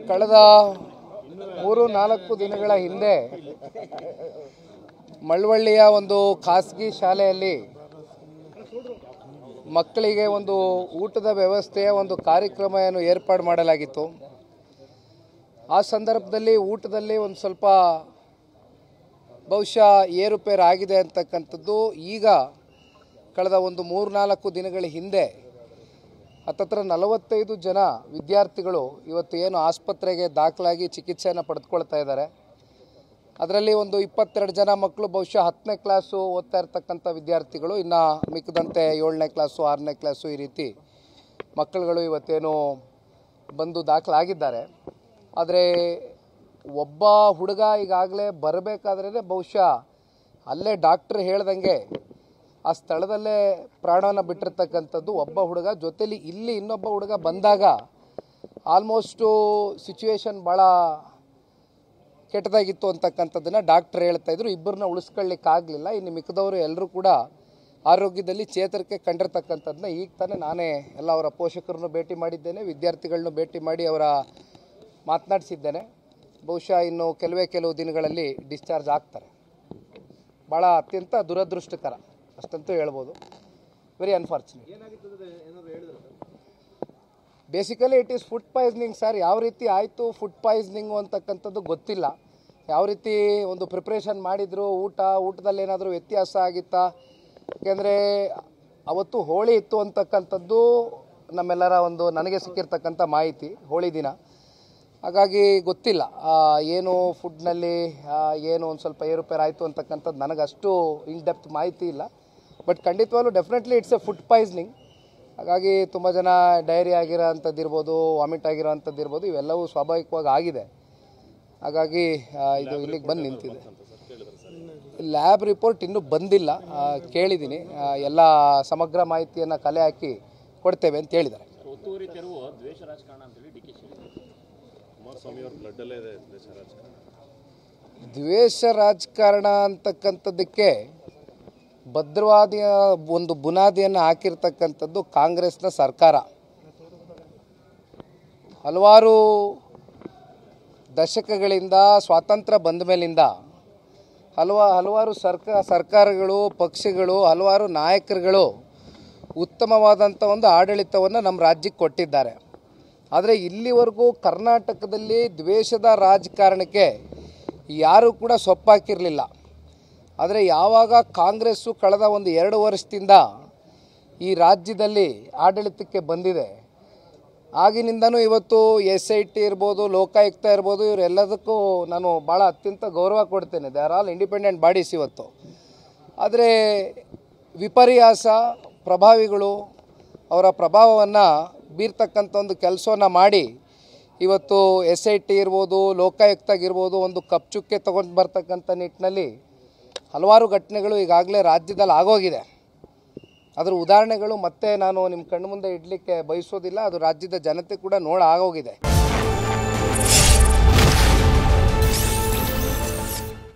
ಕಳೆದ 3-4 ದಿನಗಳ ಹಿಂದೆ ಮಳವಳ್ಳಿಯ ಒಂದು ಖಾಸಗಿ ಶಾಲೆಯಲ್ಲಿ ಮಕ್ಕಳಿಗೆ ಒಂದು ಊಟದ ವ್ಯವಸ್ಥೆಯ ಒಂದು ಕಾರ್ಯಕ್ರಮವನ್ನು ಏರ್ಪಾಡು ಮಾಡಲಾಗಿತ್ತು. ಆ ಸಂದರ್ಭದಲ್ಲಿ ಊಟದಲ್ಲಿ ಒಂದು ಸ್ವಲ್ಪ ಬಹುಶಃ ಏರುಪೇರು ಆಗಿದೆ ಅಂತಕ್ಕಂಥದ್ದು ಈಗ ಕಳೆದ ಒಂದು 3-4 ದಿನಗಳ ಹಿಂದೆ ಹತ್ತತ್ರ 45 ಜನ ವಿದ್ಯಾರ್ಥಿಗಳು ಇವತ್ತು ಏನು ಆಸ್ಪತ್ರೆಗೆ ದಾಖಲಾಗಿ ಚಿಕಿತ್ಸೆಯನ್ನು ಪಡೆದುಕೊಳ್ತಾ ಇದ್ದಾರೆ. ಅದರಲ್ಲಿ ಒಂದು 22 ಜನ ಮಕ್ಕಳು ಬಹುಶಃ 10ನೇ ಕ್ಲಾಸು ಓದ್ತಾ ಇರ್ತಕ್ಕಂಥ ವಿದ್ಯಾರ್ಥಿಗಳು, ಇನ್ನು ಮಿಕ್ಕದಂತೆ 7ನೇ ಕ್ಲಾಸು 6ನೇ ಕ್ಲಾಸು ಈ ರೀತಿ ಮಕ್ಕಳುಗಳು ಇವತ್ತೇನು ಬಂದು ದಾಖಲಾಗಿದ್ದಾರೆ. ಆದರೆ ಒಬ್ಬ ಹುಡುಗ ಈಗಾಗಲೇ ಬರಬೇಕಾದ್ರೆ ಬಹುಶಃ ಅಲ್ಲೇ ಡಾಕ್ಟ್ರ್ ಹೇಳ್ದಂಗೆ ಆ ಸ್ಥಳದಲ್ಲೇ ಪ್ರಾಣವನ್ನು ಬಿಟ್ಟಿರ್ತಕ್ಕಂಥದ್ದು ಒಬ್ಬ ಹುಡುಗ. ಜೊತೆಲಿ ಇಲ್ಲಿ ಇನ್ನೊಬ್ಬ ಹುಡುಗ ಬಂದಾಗ ಆಲ್ಮೋಸ್ಟು ಸಿಚುವೇಶನ್ ಭಾಳ ಕೆಟ್ಟದಾಗಿತ್ತು ಅಂತಕ್ಕಂಥದ್ದನ್ನು ಡಾಕ್ಟ್ರ್ ಹೇಳ್ತಾಯಿದ್ರು. ಇಬ್ಬರನ್ನ ಉಳಿಸ್ಕೊಳ್ಳಿಕ್ಕಾಗಲಿಲ್ಲ. ಇನ್ನು ಮಿಕ್ಕದವರು ಎಲ್ಲರೂ ಕೂಡ ಆರೋಗ್ಯದಲ್ಲಿ ಚೇತರಿಕೆ ಕಂಡಿರ್ತಕ್ಕಂಥದ್ದನ್ನ ಈಗ ತಾನೇ ನಾನೇ ಎಲ್ಲ ಅವರ ಪೋಷಕರನ್ನು ಭೇಟಿ ಮಾಡಿದ್ದೇನೆ, ವಿದ್ಯಾರ್ಥಿಗಳನ್ನೂ ಭೇಟಿ ಮಾಡಿ ಅವರ ಮಾತನಾಡಿಸಿದ್ದೇನೆ. ಬಹುಶಃ ಇನ್ನು ಕೆಲವು ದಿನಗಳಲ್ಲಿ ಡಿಸ್ಚಾರ್ಜ್ ಆಗ್ತಾರೆ. ಭಾಳ ಅತ್ಯಂತ ದುರದೃಷ್ಟಕರ ಅಷ್ಟಂತೂ ಹೇಳ್ಬೋದು. Very unfortunate. Basically it is food poisoning sir. ಯಾವ ರೀತಿ ಆಯಿತು ಫುಡ್ ಪಾಯ್ಸನಿಂಗು ಅಂತಕ್ಕಂಥದ್ದು ಗೊತ್ತಿಲ್ಲ. ಯಾವ ರೀತಿ ಒಂದು ಪ್ರಿಪ್ರೇಷನ್ ಮಾಡಿದರು, ಊಟದಲ್ಲಿ ಏನಾದರೂ ವ್ಯತ್ಯಾಸ ಆಗಿತ್ತಾ? ಯಾಕೆಂದರೆ ಅವತ್ತು ಹೋಳಿ ಇತ್ತು ಅಂತಕ್ಕಂಥದ್ದು ನಮ್ಮೆಲ್ಲರ ಒಂದು ನನಗೆ ಸಿಕ್ಕಿರ್ತಕ್ಕಂಥ ಮಾಹಿತಿ, ಹೋಳಿ ದಿನ. ಹಾಗಾಗಿ ಗೊತ್ತಿಲ್ಲ ಏನು ಫುಡ್ನಲ್ಲಿ ಏನು ಒಂದು ಸ್ವಲ್ಪ ಏರುಪೇರು ಆಯಿತು ಅಂತಕ್ಕಂಥದ್ದು ನನಗಷ್ಟು ಇನ್ ಡೆಪ್ತ್ ಮಾಹಿತಿ ಇಲ್ಲ. ಬಟ್ ಖಂಡಿತವಾಗ್ಲೂ definitely it's A food poisoning. ಹಾಗಾಗಿ ತುಂಬ ಜನ ಡಯರಿ ಆಗಿರೋ ಅಂಥದ್ದು ಇರ್ಬೋದು, ವಾಮಿಟ್ ಆಗಿರೋ ಅಂಥದ್ದು ಇರ್ಬೋದು, ಇವೆಲ್ಲವೂ ಸ್ವಾಭಾವಿಕವಾಗಿ ಆಗಿದೆ. ಹಾಗಾಗಿ ಇದು ಇಲ್ಲಿಗೆ ಬಂದು ನಿಂತಿದೆ. ಲ್ಯಾಬ್ ರಿಪೋರ್ಟ್ ಇನ್ನೂ ಬಂದಿಲ್ಲ, ಕೇಳಿದ್ದೀನಿ. ಎಲ್ಲ ಸಮಗ್ರ ಮಾಹಿತಿಯನ್ನು ಕಲೆ ಹಾಕಿ ಕೊಡ್ತೇವೆ ಅಂತ ಹೇಳಿದ್ದಾರೆ. ದ್ವೇಷ ರಾಜಕಾರಣ ಅಂತಕ್ಕಂಥದ್ದಕ್ಕೆ ಭದ್ರವಾದ ಒಂದು ಬುನಾದಿಯನ್ನು ಹಾಕಿರ್ತಕ್ಕಂಥದ್ದು ಕಾಂಗ್ರೆಸ್ನ ಸರ್ಕಾರ. ಹಲವಾರು ದಶಕಗಳಿಂದ ಸ್ವಾತಂತ್ರ್ಯ ಬಂದ ಮೇಲಿಂದ ಹಲವಾರು ಸರ್ಕಾರಗಳು, ಪಕ್ಷಗಳು, ಹಲವಾರು ನಾಯಕರುಗಳು ಉತ್ತಮವಾದಂಥ ಒಂದು ಆಡಳಿತವನ್ನು ನಮ್ಮ ರಾಜ್ಯಕ್ಕೆ ಕೊಟ್ಟಿದ್ದಾರೆ. ಆದರೆ ಇಲ್ಲಿವರೆಗೂ ಕರ್ನಾಟಕದಲ್ಲಿ ದ್ವೇಷದ ರಾಜಕಾರಣಕ್ಕೆ ಯಾರೂ ಕೂಡ ಸೊಪ್ಪಾಕಿರಲಿಲ್ಲ. ಆದರೆ ಯಾವಾಗ ಕಾಂಗ್ರೆಸ್ಸು ಕಳೆದ ಒಂದು 2 ವರ್ಷದಿಂದ ಈ ರಾಜ್ಯದಲ್ಲಿ ಆಡಳಿತಕ್ಕೆ ಬಂದಿದೆ, ಆಗಿನಿಂದನೂ ಇವತ್ತು SIT ಇರ್ಬೋದು, ಲೋಕಾಯುಕ್ತ ಇರ್ಬೋದು, ಇವರೆಲ್ಲದಕ್ಕೂ ನಾನು ಭಾಳ ಅತ್ಯಂತ ಗೌರವ ಕೊಡ್ತೇನೆ. They are all independent bodies ಇವತ್ತು. ಆದರೆ ವಿಪರ್ಯಾಸ ಪ್ರಭಾವಿಗಳು ಅವರ ಪ್ರಭಾವವನ್ನು ಬೀರ್ತಕ್ಕಂಥ ಒಂದು ಕೆಲಸವನ್ನು ಮಾಡಿ ಇವತ್ತು SIT ಇರ್ಬೋದು, ಲೋಕಾಯುಕ್ತಾಗಿರ್ಬೋದು ಒಂದು ಕಪ್ಚುಕ್ಕೆ ತೊಗೊಂಡು ಬರ್ತಕ್ಕಂಥ ನಿಟ್ಟಿನಲ್ಲಿ ಹಲವಾರು ಘಟನೆಗಳು ಈಗಾಗಲೇ ರಾಜ್ಯದಲ್ಲಿ ಆಗೋಗಿದೆ. ಅದರ ಉದಾಹರಣೆಗಳು ಮತ್ತೆ ನಾನು ನಿಮ್ಮ ಕಣ್ಣು ಮುಂದೆ ಇಡಲಿಕ್ಕೆ ಬಯಸೋದಿಲ್ಲ. ಅದು ರಾಜ್ಯದ ಜನತೆ ಕೂಡ ಆಗೋಗಿದೆ.